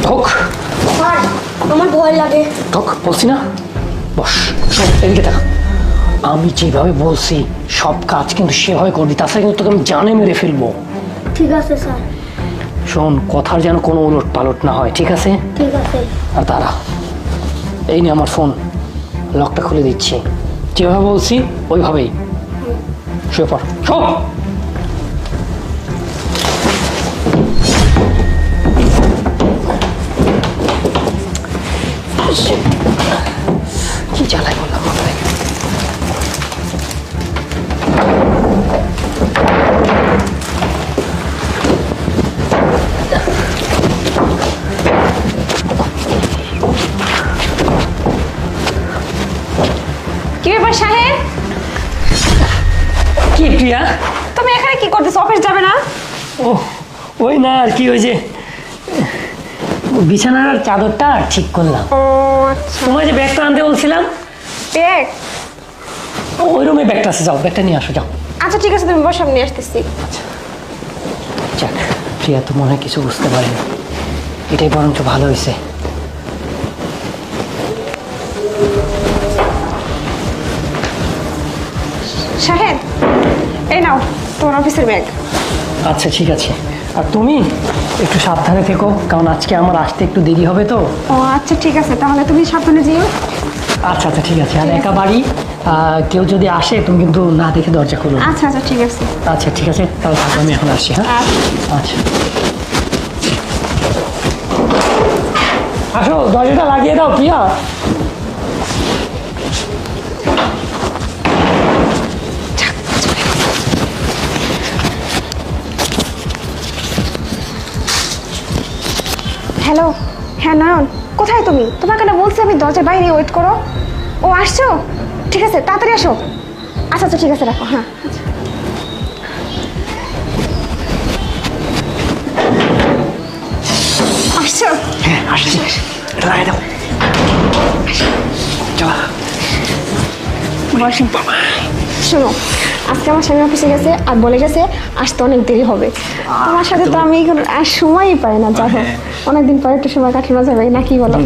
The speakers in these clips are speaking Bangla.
ঢোক স্যার আমার ভয় লাগে। ঢোক বলছি না, বস। শোন এদিকে থাক, আমি যেভাবে বলছি সব কাজ কিন্তু সেভাবে করবি, তাছাড়া কিন্তু তোকে আমি জানে মেরে ফেলবো। ঠিক আছে স্যার। শোন, কথার যেন কোনো উলট পালট না হয়, ঠিক আছে? ঠিক আছে। আর দাঁড়া, এই নে আমার ফোন, লকটা খুলে দিচ্ছি, যেভাবে বলছি ওইভাবেই শুয়ে পড়। শোন, কি জ্বালাই বললাম আমাকে। কি ব্যাপার সাহেব? কি প্রিয়া, তুমি এখানে কি করতেছো? অফিস যাবে না? ও ওই না আর কি, ওই যে বিছানার চাদরটা ঠিক করলাম। ও আচ্ছা। তোমার যে ব্যাগটা আনতে বলছিলাম, ব্যাগ? ওই রুমে ব্যাগটা আছে, যাও ব্যাগটা নিয়ে আসো, যাও। আচ্ছা ঠিক আছে, তুমি বসো, আমি নিয়ে আসতেছি। যাক, প্রিয়া তো মনে হয় কিছু বুঝতে পারেনি, এটাই বরঞ্চ ভালো হয়েছে। সাহেব, এই নাও তোমার অফিসের ব্যাগ। আচ্ছা ঠিক আছে, আর তুমি একটু সাবধানে থেকো, কারণ আজকে আমার আসতে একটু দেরি হবে তো। ও আচ্ছা ঠিক আছে, তাহলে তুমি সাবধানে যেও। আচ্ছা আচ্ছা ঠিক আছে, আর একা বাড়ি, কেউ যদি আসে তুমি কিন্তু না দেখে দরজা খুলো। আচ্ছা আচ্ছা ঠিক আছে। আচ্ছা ঠিক আছে, তাহলে থাকো, আমি এখন আসছি। হ্যাঁ আচ্ছা, আসো, দরজাটা লাগিয়ে দাও প্রিয়া। হ্যালো, হ্যাঁ নয়ন, কোথায় তুমি? তোমাকে না বলছি আমি দরজার বাইরে ওয়েট করো। ও আসছো? ঠিক আছে, তাড়াতাড়ি আসো। আচ্ছা আচ্ছা ঠিক আছে, রাখো। হ্যাঁ আচ্ছা। আসছো? হ্যাঁ আসছি, এটা লাগিয়ে দাও। চলো। বসো। শোনো, আজকে আমার স্বামী অফিসে গেছে আর বলে গেছে আসতে অনেক দেরি হবে। তোমার সাথে তো আমি এখন আর সময়ই পাই না, যাই হোক অনেকদিন পরে একটু সময় কাটানো যাবে নাকি বলো?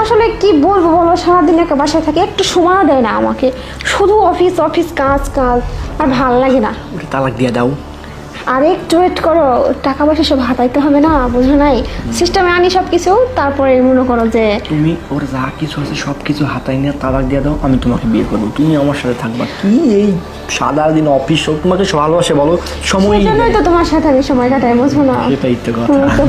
আসলে কি বলবো বলো, সারাদিন একটা বাসায় থাকে, একটু সময়ও দেয় না আমাকে, শুধু অফিস অফিস, কাজ কাজ, আর ভাল লাগে না। ওটা তালাক দিয়ে দাও। আর একটু ওয়েট করো, টাকা পয়সা সব হাতাইতে হবে না, বুঝো নাই? সিস্টেমে আনি সব কিছু, তারপরে মনে করো যে তুমি ওর যা কিছু আছে সব কিছু হাতাই নিয়ে তালাক দিয়ে দাও, আমি তোমাকে বিয়ে করবো, তুমি আমার সাথে থাকবা। কি এই সারা দিন অফিস হোক, তোমাকে ভালোবাসে বলো, সময় সেজন্যই তো তোমার সাথে আমি সময় কাটাই, বুঝো না? সেটাই তো কথা।